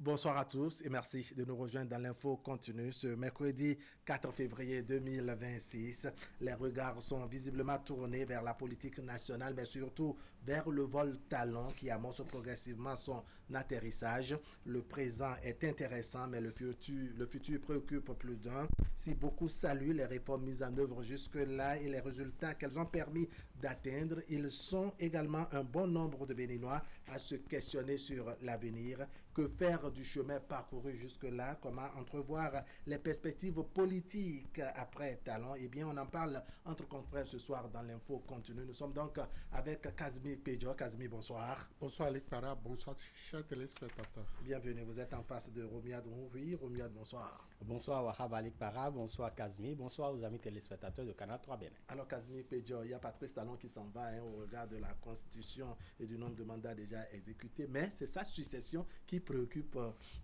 Bonsoir à tous et merci de nous rejoindre dans l'info continue ce mercredi 4 février 2026. Les regards sont visiblement tournés vers la politique nationale, mais surtout vers le vol talon qui amorce progressivement son atterrissage. Le présent est intéressant, mais le futur préoccupe plus d'un. Si beaucoup saluent les réformes mises en œuvre jusque-là et les résultats qu'elles ont permis d'atteindre, ils sont également un bon nombre de Béninois à se questionner sur l'avenir. Que faire du chemin parcouru jusque-là? Comment entrevoir les perspectives politiques après Talon? Eh bien, on en parle entre confrères ce soir dans l'info continue. Nous sommes donc avec Kazmi Pedjo. Kazmi, bonsoir. Bonsoir Alik Para, bonsoir chers téléspectateurs. Bienvenue, vous êtes en face de Romuald Rouhi. Romuald, bonsoir. Bonsoir Wahab Alik Para, bonsoir Kazmi, bonsoir aux amis téléspectateurs de Canal 3 Bénin. Alors Kazmi Pedjo, il y a Patrice Talon qui s'en va au regard de la Constitution et du nombre de mandats déjà exécutés, mais c'est sa succession qui préoccupe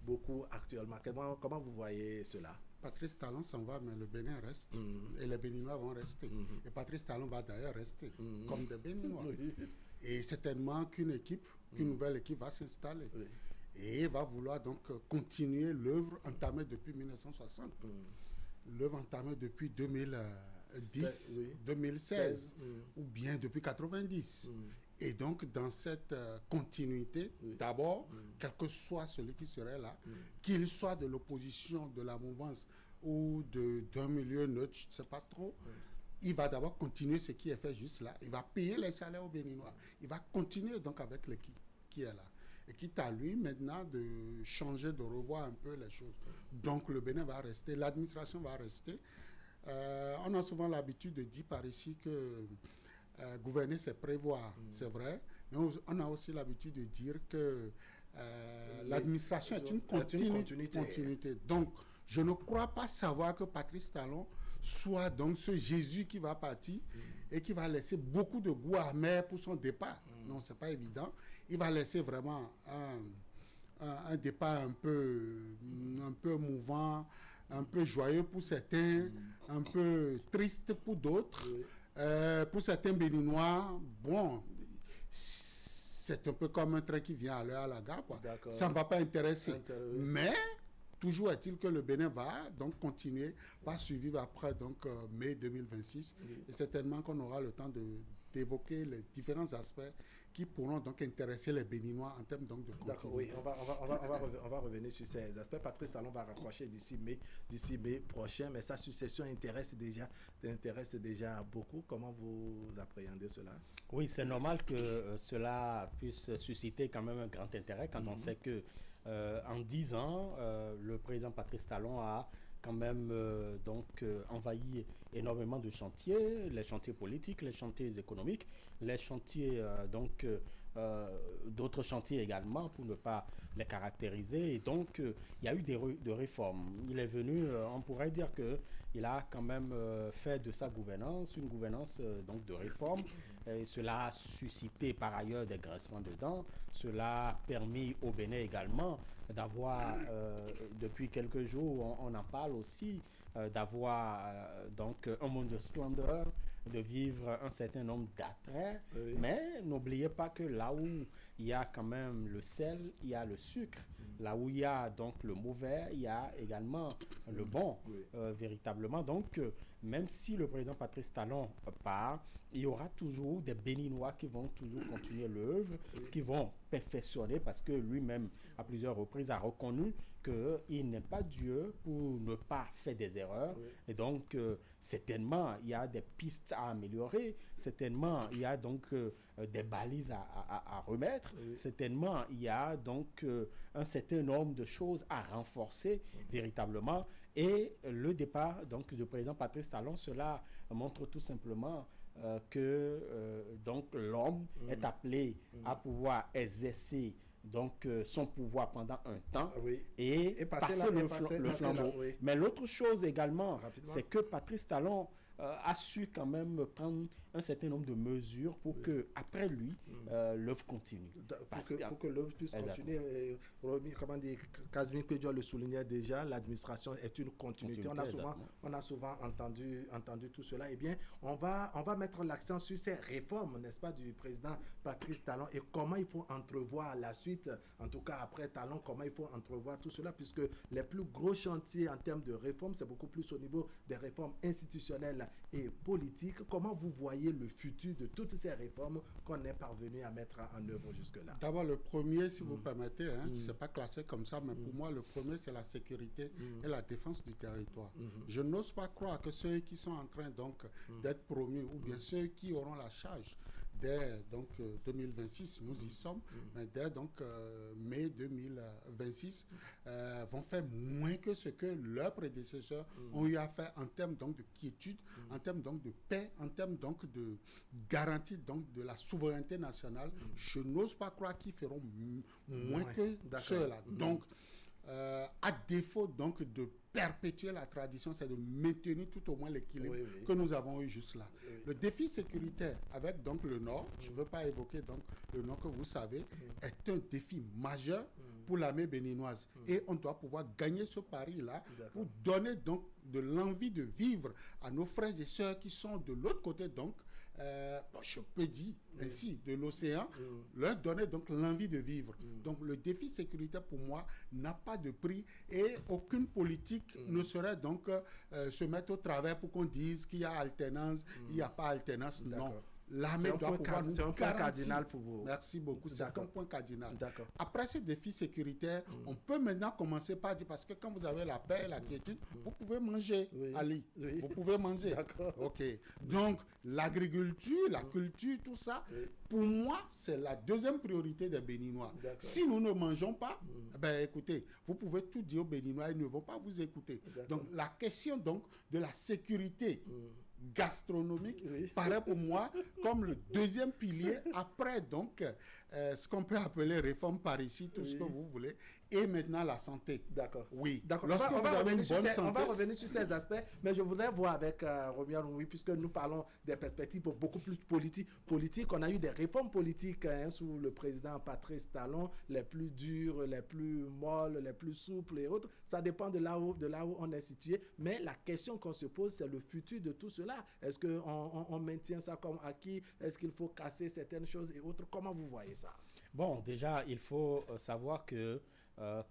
beaucoup actuellement. Comment vous voyez cela? Patrice Talon s'en va, mais le Bénin reste. Et les Béninois vont rester. Et Patrice Talon va d'ailleurs rester, comme des Béninois. Et certainement qu'une nouvelle équipe va s'installer. Et va vouloir donc continuer l'œuvre entamée depuis 1960. L'œuvre entamée depuis 2010, 2016, ou bien depuis 90. Et donc, dans cette continuité, d'abord, quel que soit celui qui serait là, qu'il soit de l'opposition, de la mouvance ou d'un milieu neutre, je ne sais pas trop, il va d'abord continuer ce qui est fait juste là. Il va payer les salaires aux Béninois. Il va continuer donc avec l'équipe qui est là. Et quitte à lui maintenant de changer, de revoir un peu les choses. Donc le Bénin va rester, l'administration va rester. On a souvent l'habitude de dire par ici que gouverner c'est prévoir, c'est vrai. Mais on a aussi l'habitude de dire que l'administration est une continuité. Donc je ne crois pas savoir que Patrice Talon soit donc ce Jésus qui va partir et qui va laisser beaucoup de goût amer pour son départ. Non, c'est pas évident. Il va laisser vraiment un départ un peu mouvant, un peu joyeux pour certains, un peu triste pour d'autres. Pour certains Béninois, bon, c'est un peu comme un train qui vient à l'heure à la gare, quoi. Ça ne va pas intéresser. Mais toujours est-il que le Bénin va donc continuer, va survivre après donc mai 2026. Et certainement qu'on aura le temps d'évoquer les différents aspects qui pourront donc intéresser les Béninois en termes donc de continuité. D'accord, oui, on va revenir sur ces aspects. Patrice Talon va raccrocher d'ici mai prochain, mais sa succession intéresse déjà beaucoup. Comment vous appréhendez cela? Oui, c'est normal que cela puisse susciter quand même un grand intérêt quand on sait que en 10 ans, le président Patrice Talon a quand même envahi énormément de chantiers, les chantiers politiques, les chantiers économiques, les chantiers d'autres chantiers également pour ne pas les caractériser. Et donc il y a eu de réformes. Il est venu, on pourrait dire que il a quand même fait de sa gouvernance une gouvernance donc de réforme. Et cela a suscité par ailleurs des grincements de dents. Cela a permis au Bénin également d'avoir depuis quelques jours, on en parle aussi, d'avoir un monde de splendeur, de vivre un certain nombre d'attraits. Mais n'oubliez pas que là où il y a quand même le sel, il y a le sucre. Là où il y a donc le mauvais, il y a également le bon, véritablement. Donc, même si le président Patrice Talon part, il y aura toujours des Béninois qui vont toujours continuer l'œuvre, qui vont perfectionner, parce que lui-même, à plusieurs reprises, a reconnu qu'il n'est pas Dieu pour ne pas faire des erreurs. Et donc, certainement, il y a des pistes à améliorer. Certainement, il y a donc des balises à remettre. Certainement, il y a donc un certain nombre de choses à renforcer véritablement. Et le départ donc du président Patrice Talon, cela montre tout simplement que donc l'homme est appelé à pouvoir exercer donc son pouvoir pendant un temps et passer le flambeau. Mais l'autre chose également, c'est que Patrice Talon a su quand même prendre un certain nombre de mesures pour que après lui, l'œuvre continue. Pour que l'œuvre puisse continuer. Comment dire, Casimir Pédio le soulignait déjà, l'administration est une continuité. On a souvent entendu tout cela. Eh bien, on va mettre l'accent sur ces réformes, n'est-ce pas, du président Patrice Talon, et comment il faut entrevoir la suite, en tout cas après Talon, comment il faut entrevoir tout cela, puisque les plus gros chantiers en termes de réformes, c'est beaucoup plus au niveau des réformes institutionnelles et politiques. Comment vous voyez le futur de toutes ces réformes qu'on est parvenu à mettre en œuvre jusque-là? D'abord, le premier, si vous permettez, c'est pas classé comme ça, mais pour moi, le premier, c'est la sécurité et la défense du territoire. Je n'ose pas croire que ceux qui sont en train donc d'être promus, ou bien ceux qui auront la charge dès donc 2026, nous y sommes, mais dès donc mai 2026, vont faire moins que ce que leurs prédécesseurs ont eu à faire en termes donc de quiétude, en termes donc de paix, en termes donc de garantie donc de la souveraineté nationale. Je n'ose pas croire qu'ils feront moins que ceux-là. Donc, à défaut donc de perpétuer la tradition, c'est de maintenir tout au moins l'équilibre que nous avons eu juste là. Le défi sécuritaire avec donc le Nord, je ne veux pas évoquer donc le Nord que vous savez, est un défi majeur pour l'armée béninoise. Et on doit pouvoir gagner ce pari-là pour donner donc de l'envie de vivre à nos frères et sœurs qui sont de l'autre côté donc, je peux dire ainsi, de l'océan, leur donner donc l'envie de vivre. Donc le défi sécuritaire pour moi n'a pas de prix et aucune politique ne saurait donc se mettre au travers pour qu'on dise qu'il y a alternance, il n'y a pas alternance. Non. L'armée doit pouvoir nous c'est un point cardinal pour vous. Merci beaucoup. C'est un point cardinal. D'accord. Après ce défi sécuritaire, on peut maintenant commencer par dire, parce que quand vous avez la paix et la quiétude, vous pouvez manger, Ali. Vous pouvez manger. D'accord. OK. Donc, l'agriculture, la culture, tout ça, pour moi, c'est la deuxième priorité des Béninois. Si nous ne mangeons pas, ben écoutez, vous pouvez tout dire aux Béninois, ils ne vont pas vous écouter. Donc, la question donc de la sécurité gastronomique paraît pour moi comme le deuxième pilier après donc ce qu'on peut appeler réforme par ici, tout ce que vous voulez, et maintenant la santé. D'accord. Oui. D'accord. Lorsque vous avez une bonne santé, on va revenir sur ces aspects, mais je voudrais voir avec Romuald Nwoui, puisque nous parlons des perspectives beaucoup plus politiques. On a eu des réformes politiques sous le président Patrice Talon, les plus dures, les plus molles, les plus souples et autres. Ça dépend de là où on est situé. Mais la question qu'on se pose, c'est le futur de tout cela. Est-ce qu'on maintient ça comme acquis? Est-ce qu'il faut casser certaines choses et autres? Comment vous voyez ça? Bon, déjà, il faut savoir que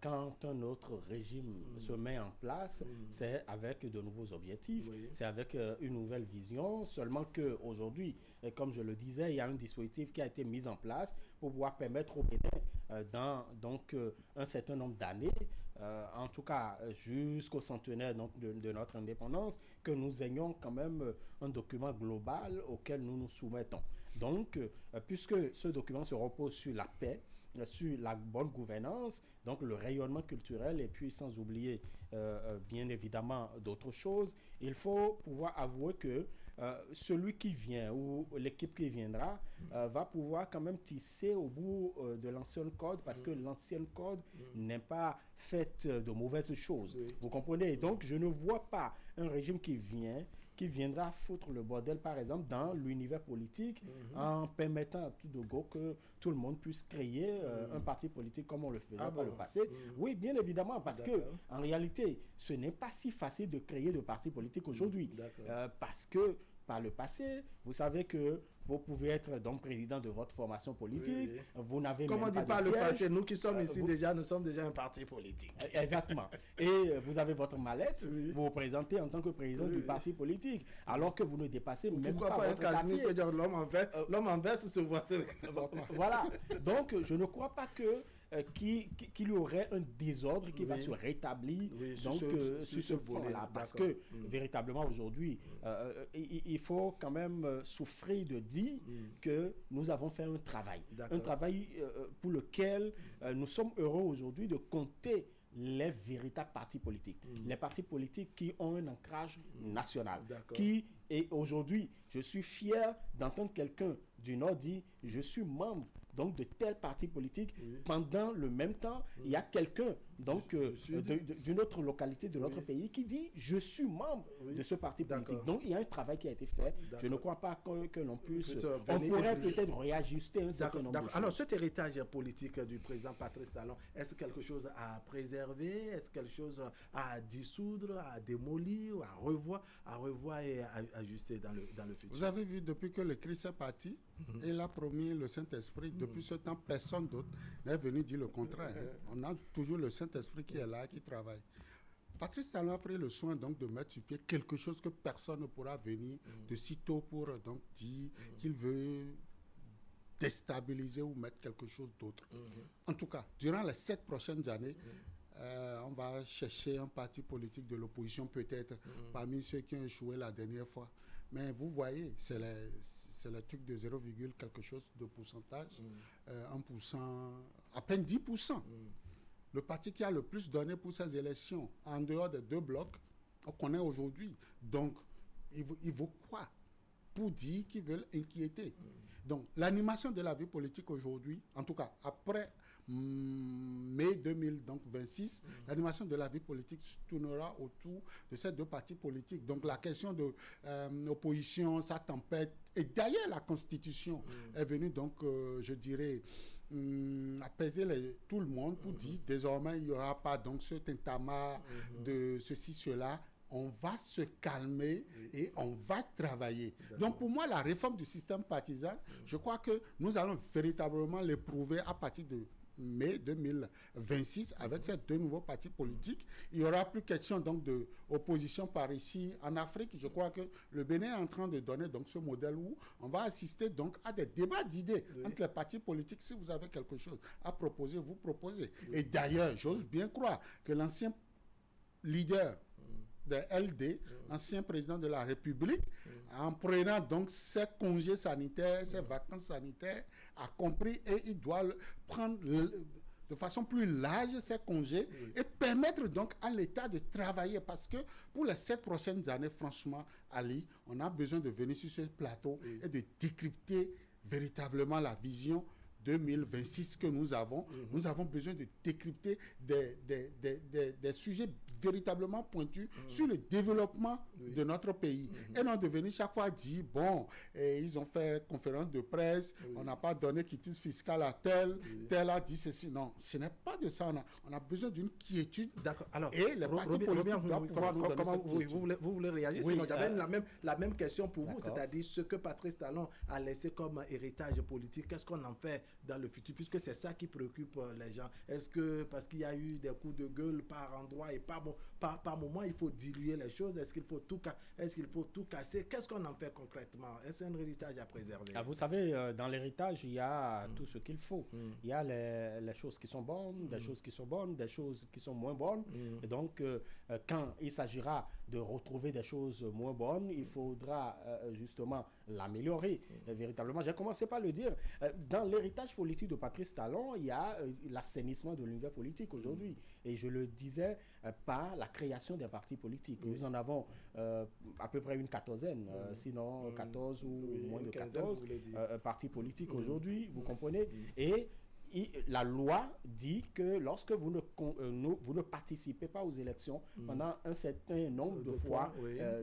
quand un autre régime se met en place, c'est avec de nouveaux objectifs, c'est avec une nouvelle vision, seulement qu'aujourd'hui, comme je le disais, il y a un dispositif qui a été mis en place pour pouvoir permettre au Bénin, dans donc, un certain nombre d'années, en tout cas jusqu'au centenaire donc, de notre indépendance, que nous ayons quand même un document global auquel nous nous soumettons. Donc, puisque ce document se repose sur la paix, sur la bonne gouvernance, donc le rayonnement culturel, et puis sans oublier bien évidemment d'autres choses, il faut pouvoir avouer que celui qui vient ou l'équipe qui viendra va pouvoir quand même tisser au bout de l'ancien code, parce que l'ancien code n'est pas fait de mauvaises choses. Vous comprenez? Donc je ne vois pas un régime qui viendra foutre le bordel, par exemple, dans l'univers politique, en permettant à tout de go que tout le monde puisse créer un parti politique comme on le faisait par le passé. Oui, bien évidemment, parce que en réalité, ce n'est pas si facile de créer de partis politiques aujourd'hui. Parce que par le passé, vous savez que vous pouvez être donc président de votre formation politique, vous n'avez même pas de siège. Comment on dit par le passé? Nous qui sommes ici nous sommes déjà un parti politique. Exactement. Et vous avez votre mallette, vous vous présentez en tant que président du parti politique, alors que vous ne dépassez même pas votre quartier. Pourquoi pas être l'homme en veste se voit. Voilà. Donc, je ne crois pas qu'il y aurait un désordre qui va se rétablir sur ce point-là. Parce que, véritablement, aujourd'hui, il faut quand même souffrir de dire que nous avons fait un travail. Un travail pour lequel nous sommes heureux aujourd'hui de compter les véritables partis politiques. Les partis politiques qui ont un ancrage national. Et aujourd'hui, je suis fier d'entendre quelqu'un du Nord dire « Je suis membre donc de tel parti politique ». Pendant le même temps, il y a quelqu'un donc d'une autre localité de notre pays, qui dit je suis membre de ce parti politique. Donc il y a un travail qui a été fait. Je ne crois pas que l'on puisse... On pourrait peut-être réajuster un certain nombre de choses. Alors cet héritage politique du président Patrice Talon, est-ce quelque chose à préserver? Est-ce quelque chose à dissoudre, à démolir, à revoir et à ajuster dans le futur? Vous avez vu, depuis que le Christ est parti, il a promis le Saint-Esprit. Depuis ce temps, personne d'autre n'est venu dire le contraire. On a toujours le Saint-Esprit qui est là, qui travaille. Patrice Talon a pris le soin donc de mettre sur pied quelque chose que personne ne pourra venir de sitôt pour donc dire qu'il veut déstabiliser ou mettre quelque chose d'autre. En tout cas, durant les 7 prochaines années, on va chercher un parti politique de l'opposition peut-être parmi ceux qui ont échoué la dernière fois. Mais vous voyez, c'est le truc de 0, quelque chose de pourcentage, 1%, à peine 10%. Le parti qui a le plus donné pour ces élections, en dehors des 2 blocs, on connaît aujourd'hui. Donc, il vaut quoi pour dire qu'ils veulent inquiéter? Donc, l'animation de la vie politique aujourd'hui, en tout cas après mai 2026, l'animation de la vie politique se tournera autour de ces 2 partis politiques. Donc, la question de l'opposition, sa tempête, et d'ailleurs la Constitution est venue donc, je dirais, apaiser tout le monde pour dire désormais il n'y aura pas donc ce tintamarre de ceci, cela. On va se calmer et on va travailler. Donc pour moi, la réforme du système partisan, je crois que nous allons véritablement l'éprouver à partir de mai 2026 avec ces 2 nouveaux partis politiques. Il n'y aura plus question donc d'opposition par ici en Afrique. Je crois que le Bénin est en train de donner donc ce modèle où on va assister donc à des débats d'idées entre les partis politiques. Si vous avez quelque chose à proposer, vous proposez. Et d'ailleurs, j'ose bien croire que l'ancien leader de LD, ancien président de la République, en prenant donc ses congés sanitaires, ses vacances sanitaires, a compris et il doit prendre de façon plus large ses congés et permettre donc à l'État de travailler parce que pour les 7 prochaines années, franchement, Ali, on a besoin de venir sur ce plateau et de décrypter véritablement la vision 2026 que nous avons. Nous avons besoin de décrypter des sujets véritablement pointus sur le développement de notre pays. Et non de venir chaque fois dire, bon, ils ont fait conférence de presse, on n'a pas donné quitus fiscal à tel, tel a dit ceci. Non, ce n'est pas de ça. On a besoin d'une quiétude. D'accord. Alors, et les partis politiques doivent pouvoir nous donner cette quiétude. Vous voulez réagir? Sinon, j'avais la même question pour vous, c'est-à-dire ce que Patrice Talon a laissé comme héritage politique, qu'est-ce qu'on en fait dans le futur, puisque c'est ça qui préoccupe les gens. Est-ce que, parce qu'il y a eu des coups de gueule par endroit et par moment, il faut diluer les choses? Est-ce qu'il faut tout casser? Qu'est-ce qu'on en fait concrètement? Est-ce un héritage à préserver? Vous savez, dans l'héritage, il y a tout ce qu'il faut. Il y a les choses qui sont bonnes, des choses qui sont bonnes, des choses qui sont moins bonnes. Et donc, quand il s'agira de retrouver des choses moins bonnes, il faudra justement l'améliorer véritablement. J'ai commencé par le dire. Dans l'héritage politique de Patrice Talon, il y a l'assainissement de l'univers politique aujourd'hui. Et je le disais par la création des partis politiques. Nous en avons à peu près une 14aine, sinon 14 ou moins de 14 partis politiques aujourd'hui, vous comprenez. Et la loi dit que lorsque vous ne participez pas aux élections pendant un certain nombre de fois,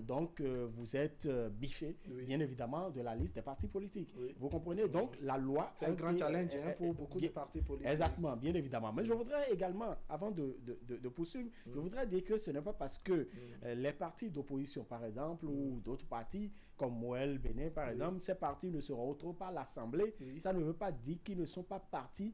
donc vous êtes biffé, bien évidemment, de la liste des partis politiques. Vous comprenez? Donc la loi... C'est un grand challenge pour beaucoup de partis politiques. Exactement, bien évidemment. Mais je voudrais également, avant de poursuivre, je voudrais dire que ce n'est pas parce que les partis d'opposition, par exemple, ou d'autres partis, comme Moël, Bénin, par exemple, ces partis ne se retrouvent pas à l'Assemblée. Ça ne veut pas dire qu'ils ne sont pas partis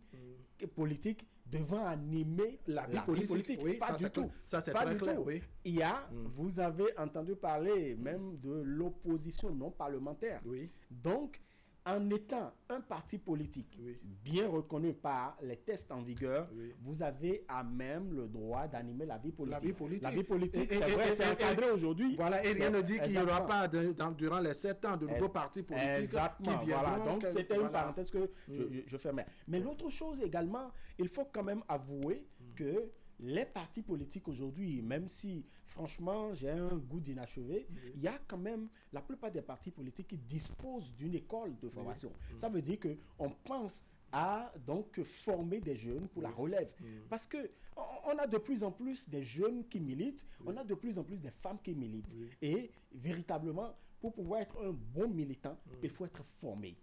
politiques devant animer la vie politique. Oui, pas du tout. Ça, c'est pas très du clair. tout. Oui. Il y a, vous avez entendu parler même de l'opposition non parlementaire. Oui. Donc, en étant un parti politique bien reconnu par les tests en vigueur, vous avez à même le droit d'animer la vie politique. La vie politique, c'est vrai, c'est encadré aujourd'hui. Voilà, et rien ne dit qu'il n'y aura pas, durant les 7 ans, de nouveaux partis politiques qui viendront. Voilà, donc c'était une parenthèse que je fermais. Mais l'autre chose également, il faut quand même avouer que les partis politiques aujourd'hui, même si franchement j'ai un goût d'inachevé, il y a quand même la plupart des partis politiques qui disposent d'une école de formation. Ça veut dire qu'on pense à donc former des jeunes pour la relève. Parce que on a de plus en plus des jeunes qui militent, on a de plus en plus des femmes qui militent. Et véritablement, pour pouvoir être un bon militant, il faut être formé.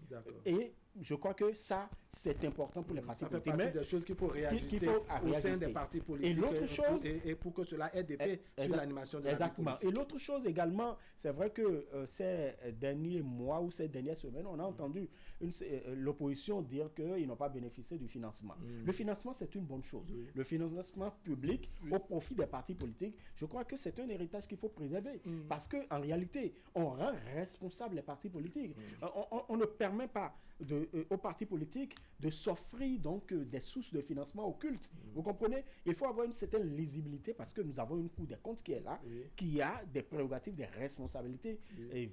Et je crois que ça, c'est important pour les partis politiques. Ça fait partie des choses qu'il faut réajuster au sein des partis politiques. Et l'autre chose... Et pour que cela ait des effets sur l'animation de la vie politique. Et l'autre chose également, c'est vrai que ces derniers mois ou ces dernières semaines, on a entendu l'opposition dire qu'ils n'ont pas bénéficié du financement. Le financement, c'est une bonne chose. Le financement public au profit des partis politiques, je crois que c'est un héritage qu'il faut préserver. Parce qu'en réalité, on rend responsable les partis politiques. On ne permet pas aux partis politiques de s'offrir donc des sources de financement occultes. Vous comprenez? Il faut avoir une certaine lisibilité parce que nous avons une Cour des comptes qui est là, qui a des prérogatives, des responsabilités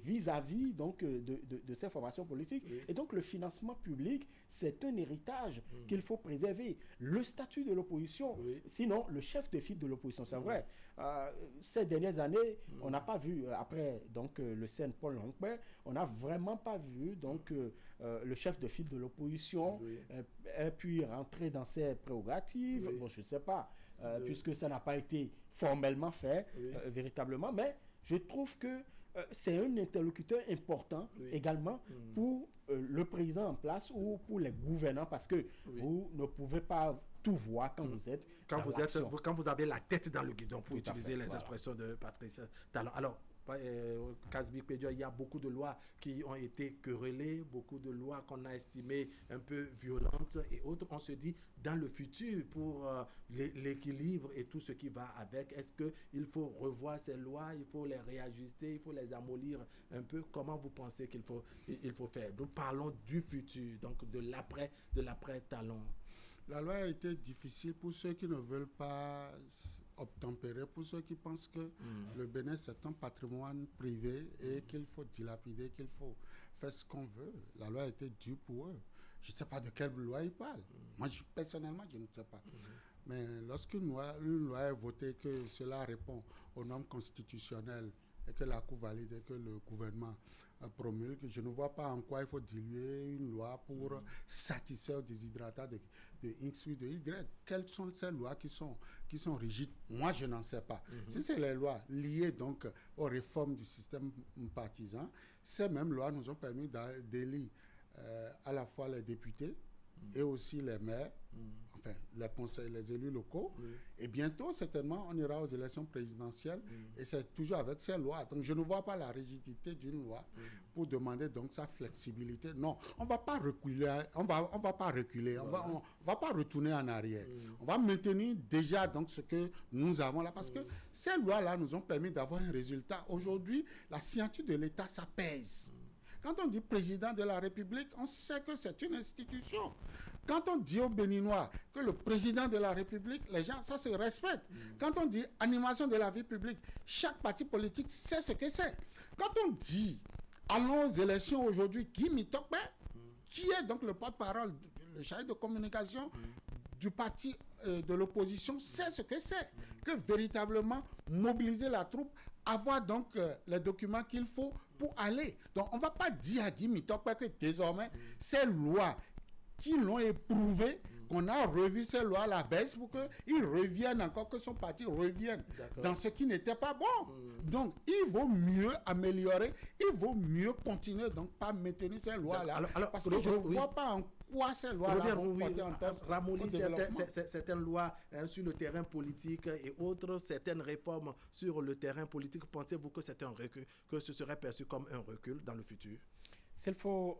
vis-à-vis donc de ces formations politiques. Et donc le financement public, c'est un héritage qu'il faut préserver. Le statut de l'opposition, sinon le chef de file de l'opposition, c'est vrai. Ces dernières années, on n'a pas vu, après donc le CN Paul Longpère, on n'a vraiment pas vu donc le chef de file de l'opposition puis rentrer dans ses prérogatives. Bon, je ne sais pas, puisque ça n'a pas été formellement fait véritablement, mais je trouve que c'est un interlocuteur important également pour le président en place ou pour les gouvernants, parce que vous ne pouvez pas tout voir quand vous êtes quand vous avez la tête dans le guidon, pour utiliser les expressions de Patrice Talon. Alors, Kasbik Pédia, il y a beaucoup de lois qui ont été querellées, beaucoup de lois qu'on a estimées un peu violentes et autres. On se dit, dans le futur, pour l'équilibre et tout ce qui va avec, est-ce qu'il faut revoir ces lois, il faut les réajuster, il faut les amollir un peu? Comment vous pensez qu'il faut faire? Nous parlons du futur, donc de l'après-Talon. La loi a été difficile pour ceux qui ne veulent pas obtempérer, pour ceux qui pensent que le Bénin c'est un patrimoine privé et qu'il faut dilapider, qu'il faut faire ce qu'on veut. La loi a été dure pour eux. Je ne sais pas de quelle loi ils parlent. Moi, personnellement, je ne sais pas. Mais lorsqu'une loi est votée, que cela répond aux normes constitutionnelles et que la Cour valide et que le gouvernement promulgue, je ne vois pas en quoi il faut diluer une loi pour satisfaire aux déshydratats de X ou de Y. Quelles sont ces lois qui sont rigides? Moi, je n'en sais pas. Si c'est les lois liées donc aux réformes du système partisan, ces mêmes lois nous ont permis d'élire à la fois les députés et aussi les maires, enfin les élus locaux. Et bientôt, certainement, on ira aux élections présidentielles et c'est toujours avec ces lois. Donc, je ne vois pas la rigidité d'une loi pour demander donc sa flexibilité. Non, on ne va pas reculer, on va pas reculer, on va pas retourner en arrière. On va maintenir déjà donc ce que nous avons là, parce que ces lois-là nous ont permis d'avoir un résultat. Aujourd'hui, la signature de l'État, ça pèse. Quand on dit président de la République, on sait que c'est une institution. Quand on dit aux Béninois que le président de la République, les gens, ça se respecte. Quand on dit animation de la vie publique, chaque parti politique sait ce que c'est. Quand on dit allons aux élections aujourd'hui, Guy Mitokpe, qui est donc le porte-parole, le chargé de communication du parti de l'opposition, sait ce que c'est. Que véritablement mobiliser la troupe, avoir donc les documents qu'il faut pour aller. Donc, on ne va pas dire à Guy Mitokpe que désormais, ces lois qui l'ont éprouvé, qu'on a revu ces lois à la baisse pour qu'ils reviennent encore, que son parti revienne dans ce qui n'était pas bon. Donc, il vaut mieux améliorer, il vaut mieux continuer, donc pas maintenir ces lois-là. Parce que je ne vois pas en quoi ces lois-là vont porter en termes ramollir certaines lois sur le terrain politique et autres, certaines réformes sur le terrain politique. Pensez-vous que c'est un recul, que ce serait perçu comme un recul dans le futur? S'il faut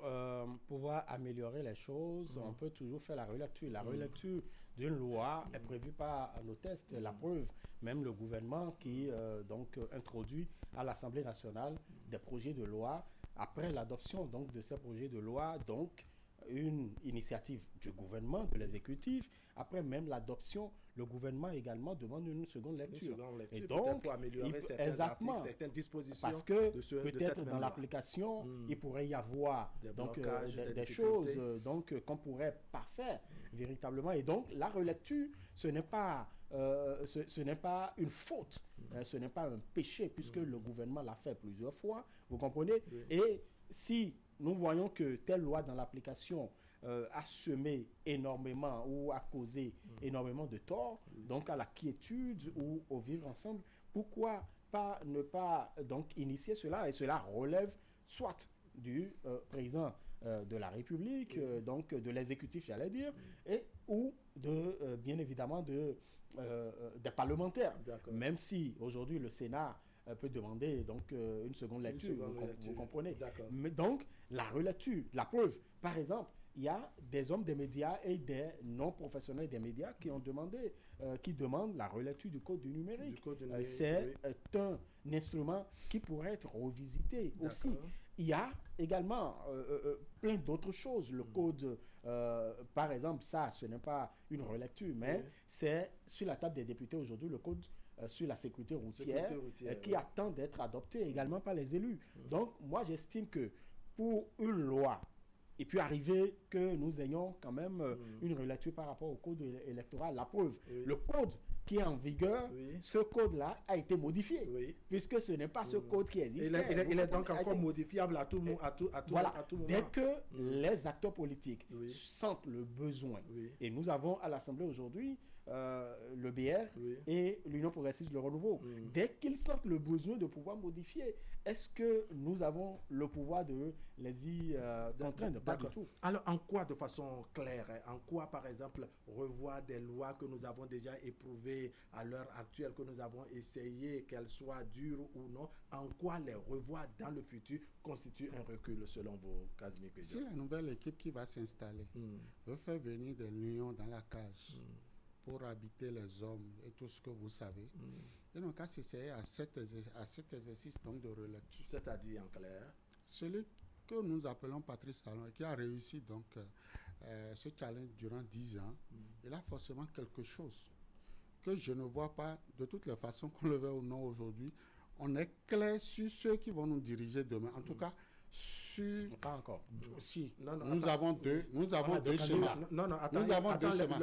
pouvoir améliorer les choses, on peut toujours faire la relecture. La relecture d'une loi est prévue par nos tests. La preuve, même le gouvernement qui donc introduit à l'Assemblée nationale des projets de loi, après l'adoption donc de ces projets de loi, donc une initiative du gouvernement, de l'exécutif, après même l'adoption, le gouvernement également demande une seconde lecture. Et donc, pour améliorer certains articles, certaines dispositions. Parce que peut-être dans l'application, il pourrait y avoir des choses qu'on ne pourrait pas faire véritablement. Et donc, la relecture, ce n'est pas une faute, ce n'est pas un péché, puisque le gouvernement l'a fait plusieurs fois, vous comprenez? Et si nous voyons que telle loi dans l'application a semé énormément ou a causé énormément de tort, donc à la quiétude ou au vivre ensemble, pourquoi ne pas donc initier cela, et cela relève soit du président de la République, donc de l'exécutif, j'allais dire, ou bien évidemment des parlementaires. Même si aujourd'hui le Sénat peut demander donc une seconde lecture, vous comprenez. Mais donc la relecture, la preuve, par exemple, il y a des hommes des médias et des non-professionnels des médias qui ont demandé, qui demandent la relecture du code du numérique. C'est un instrument qui pourrait être revisité aussi. Il y a également plein d'autres choses. Le code, par exemple, ça, ce n'est pas une relecture, mais c'est sur la table des députés aujourd'hui, le code sur la sécurité routière qui attend d'être adopté également par les élus. Donc, moi, j'estime que pour une loi, et puis arriver que nous ayons quand même une relecture par rapport au code électoral. La preuve, le code qui est en vigueur, ce code-là a été modifié, puisque ce n'est pas ce code qui existe. Il est donc encore modifiable à tout moment. Dès que les acteurs politiques sentent le besoin, et nous avons à l'Assemblée aujourd'hui le BR et l'Union progressiste Le Renouveau, dès qu'ils sentent le besoin de pouvoir modifier, est-ce que nous avons le pouvoir de les y contraindre? Pas du tout. Alors, en quoi, de façon claire, en quoi, par exemple, revoir des lois que nous avons déjà éprouvées à l'heure actuelle, que nous avons essayé, qu'elles soient dures ou non, en quoi les revoir dans le futur constitue un recul, selon vous, Casimir Pédio? Si la nouvelle équipe qui va s'installer veut faire venir des lions dans la cage pour habiter les hommes et tout ce que vous savez, ils n'ont qu'à s'essayer à cet exercice donc de relecture. C'est-à-dire, en clair, celui que nous appelons Patrice Talon et qui a réussi donc ce challenge durant 10 ans, il a forcément quelque chose que je ne vois pas de toutes les façons, qu'on le veuille ou non aujourd'hui. On est clair sur ceux qui vont nous diriger demain. En tout cas, sur... Pas encore. Si, nous avons deux schémas. Nous avons deux schémas.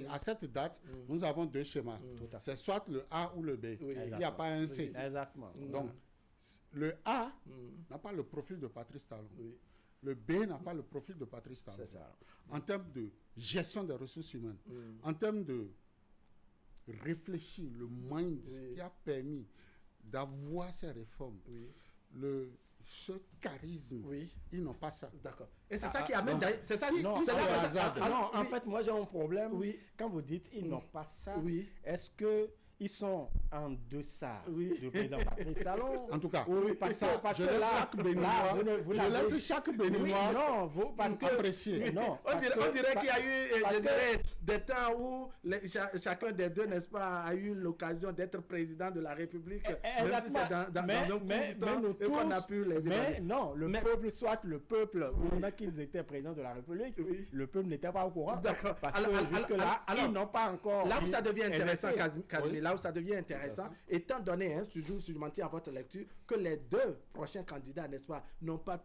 À cette date, nous avons deux schémas. C'est soit le A ou le B. Il n'y a pas un C. Exactement. Donc, le A n'a pas le profil de Patrice Talon. Le B n'a pas le profil de Patrice Talon. C'est ça. En termes de gestion des ressources humaines, en termes de réfléchir, le mind qui a permis d'avoir ces réformes, ce charisme, ils n'ont pas ça. D'accord. Et c'est ça qui amène... En fait, moi j'ai un problème. Quand vous dites ils n'ont pas ça, est-ce que ils sont en deçà du président Patrice Talon? En tout cas, parce que je laisse chaque Béninois apprécier. On dirait qu'il y a eu des temps où chacun des deux, n'est-ce pas, a eu l'occasion d'être président de la République, même si c'est dans un court temps et qu'on a pu les évaluer. Mais non, peuple, soit le peuple, pendant qu'ils étaient présidents de la République, le peuple n'était pas au courant. D'accord. Parce que jusque-là, ils n'ont pas encore... Là où ça devient intéressant, Casimir, là où ça devient intéressant, étant donné, toujours si je m'en tiens à votre lecture, que les deux prochains candidats, n'est-ce pas, n'ont pas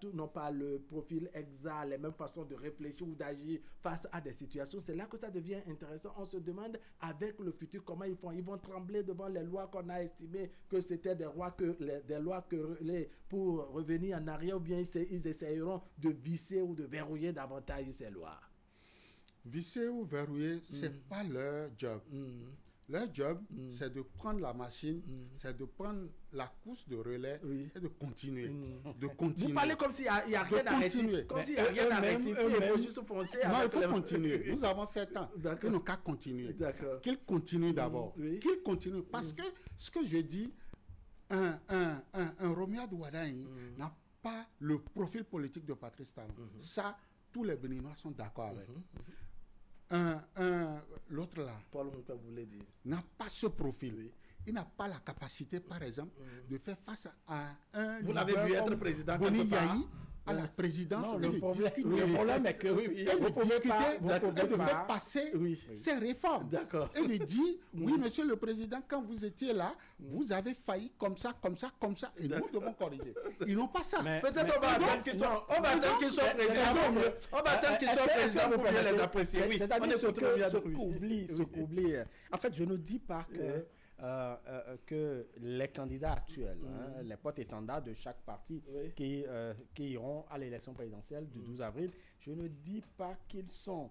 le profil exact, les mêmes façons de réfléchir ou d'agir face à des situations, c'est là que ça devient intéressant. On se demande avec le futur comment ils font. Ils vont trembler devant les lois qu'on a estimées que c'était des lois pour revenir en arrière, ou bien ils essayeront de visser ou de verrouiller davantage ces lois. Visser ou verrouiller, c'est pas leur job. Leur job, c'est de prendre la machine, c'est de prendre la course de relais et de continuer. Vous parlez comme s'il n'y a rien à rectifier. Comme s'il n'y a rien à rectifier, il faut juste foncer. Non, il faut continuer. Nous avons 7 ans. Ils n'ont qu'à continuer. Qu'ils continuent d'abord. Qu'ils continuent. Parce que ce que je dis, un Romeo Douadaï n'a pas le profil politique de Patrice Talon. Ça, tous les Béninois sont d'accord avec. L'autre là, Paul, vous voulez dire, n'a pas ce profil. Il n'a pas la capacité, par exemple, de faire face à un... Vous l'avez vu être président Boni Yahi à la présidence, le problème est que vous de faire passer ces réformes. Et de dire, oui, monsieur le président, quand vous étiez là, vous avez failli comme ça, et nous devons corriger. Ils n'ont pas ça. Peut-être on va attendre qu'ils soient présidents. On va attendre qu'ils soient présidents pour bien les apprécier. C'est-à-dire ce qu'oublie. En fait, je ne dis pas que que les candidats actuels, les porte-étendards de chaque parti qui iront à l'élection présidentielle du 12 avril, je ne dis pas qu'ils sont,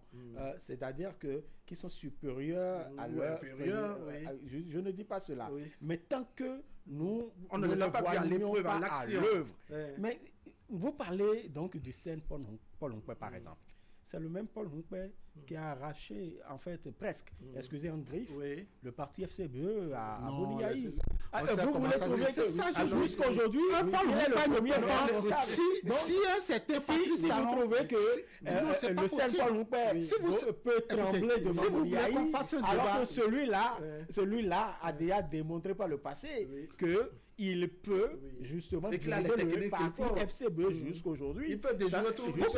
c'est-à-dire qu'ils sont supérieurs à leur... inférieurs, je ne dis pas cela. Mais tant que nous on ne les a pas vu à l'épreuve, à l'action. Mais vous parlez donc du scène Paul Hongpè, par exemple. C'est le même Paul Hongpè qui a arraché, en fait, presque, excusez en griffe, le parti FCBE à Boni Yayi. Vous voulez trouver que jusqu'aujourd'hui, Paul Hongpè ne peut pas... Si c'était Patrice Talon... Si vous trouvez que le seul Paul Hongpè peut trembler devant Boni Yayi, alors que celui-là a déjà démontré par le passé que il peut justement diriger le parti FCBE jusqu'aujourd'hui. Il peut déjouer tout. Il peut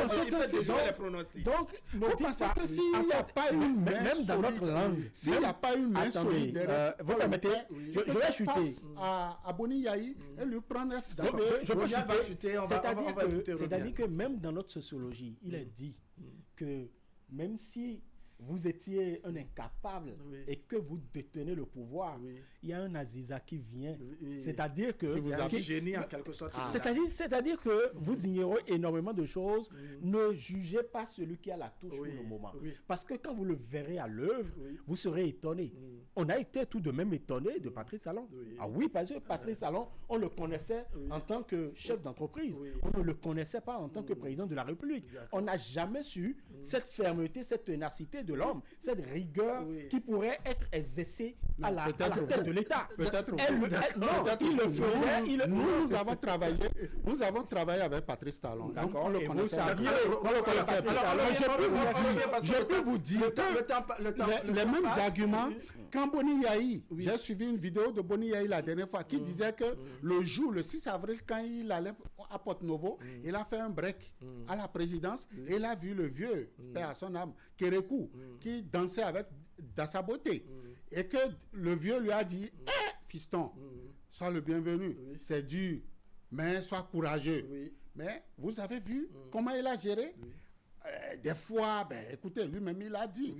déjouer les pronostics. Donc, vous pensez que s'il n'y a pas une main même dans notre langue, s'il n'y a pas une main solide derrière, vous permettez, je vais chuter. Face à Boni Yayi et lui prendre FCBE. Je peux chuter. C'est-à-dire que même dans notre sociologie, il est dit que même si vous étiez un incapable et que vous détenez le pouvoir, il y a un Aziza qui vient. C'est-à-dire que... vous avez génie en quelque sorte. C'est-à-dire que vous ignorez énormément de choses. Ne jugez pas celui qui a la touche pour le moment. Parce que quand vous le verrez à l'œuvre, vous serez étonné. On a été tout de même étonné de Patrice Talon. Ah oui, parce que Patrice Talon, on le connaissait en tant que chef d'entreprise. On ne le connaissait pas en tant que président de la République. On n'a jamais su cette fermeté, cette ténacité de l'homme, cette rigueur qui pourrait être exercée à la tête de l'État. Peut-être. Il le faisait. Nous avons travaillé avec Patrice Talon. Donc on le connaissait. Je peux vous dire les mêmes arguments. Quand Boni Yayi, j'ai suivi une vidéo de Boni Yayi la dernière fois qui disait que le 6 avril, quand il allait à Porto-Novo, il a fait un break à la présidence et il a vu le vieux, père à son âme, Kérékou, qui dansait avec Dassa Beauté. Et que le vieux lui a dit, fiston, sois le bienvenu, c'est dur, mais sois courageux. Mais vous avez vu comment il a géré? Des fois, écoutez, lui-même il a dit,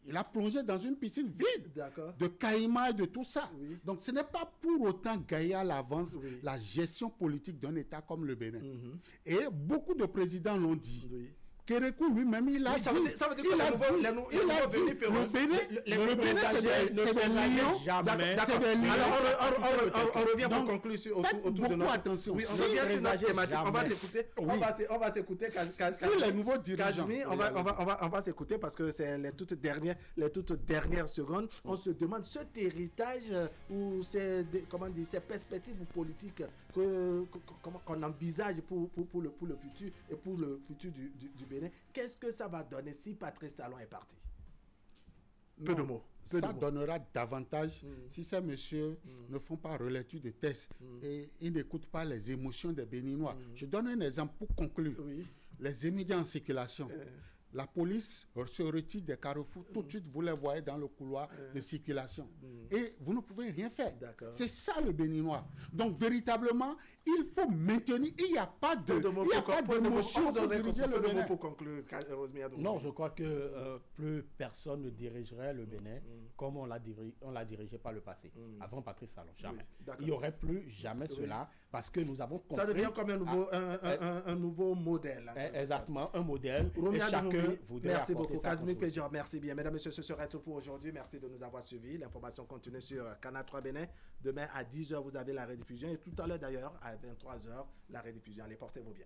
il a plongé dans une piscine vide de caïmans et de tout ça. Donc ce n'est pas pour autant gagner à l'avance la gestion politique d'un État comme le Bénin. Et beaucoup de présidents l'ont dit. Kérékou lui-même, il a dit, le Bénin, c'est des lions. Alors, on revient pour conclure autour de notre... attention. On revient sur notre thématique. On va s'écouter. Si les nouveaux dirigeants... On va s'écouter parce que c'est les toutes dernières secondes. On se demande cet héritage ou ces perspectives politiques qu'on envisage pour le futur et pour le futur du Bénin. Qu'est-ce que ça va donner si Patrice Talon est parti? Peu de mots. Ça donnera davantage si ces messieurs ne font pas relecture de textes et ils n'écoutent pas les émotions des Béninois. Je donne un exemple pour conclure. Les immigrants en circulation. La police se retire des carrefours. Tout de suite, vous les voyez dans le couloir de circulation. Et vous ne pouvez rien faire. C'est ça le Béninois. Donc, véritablement, il faut maintenir. Il n'y a pas d'émotion pour diriger le Bénin. Pour conclure, non, je crois que plus personne ne dirigerait le Bénin comme on l'a dirigé par le passé. Avant Patrice Talon, jamais. Il n'y aurait plus jamais cela parce que nous avons compris... Ça devient comme un nouveau modèle. Exactement, un modèle. Merci beaucoup. Casimir Pédior, merci bien. Mesdames et messieurs, ce serait tout pour aujourd'hui. Merci de nous avoir suivis. L'information continue sur Canal 3 Bénin. Demain à 10h, vous avez la rediffusion. Et tout à l'heure d'ailleurs, à 23h, la rediffusion. Allez, portez-vous bien.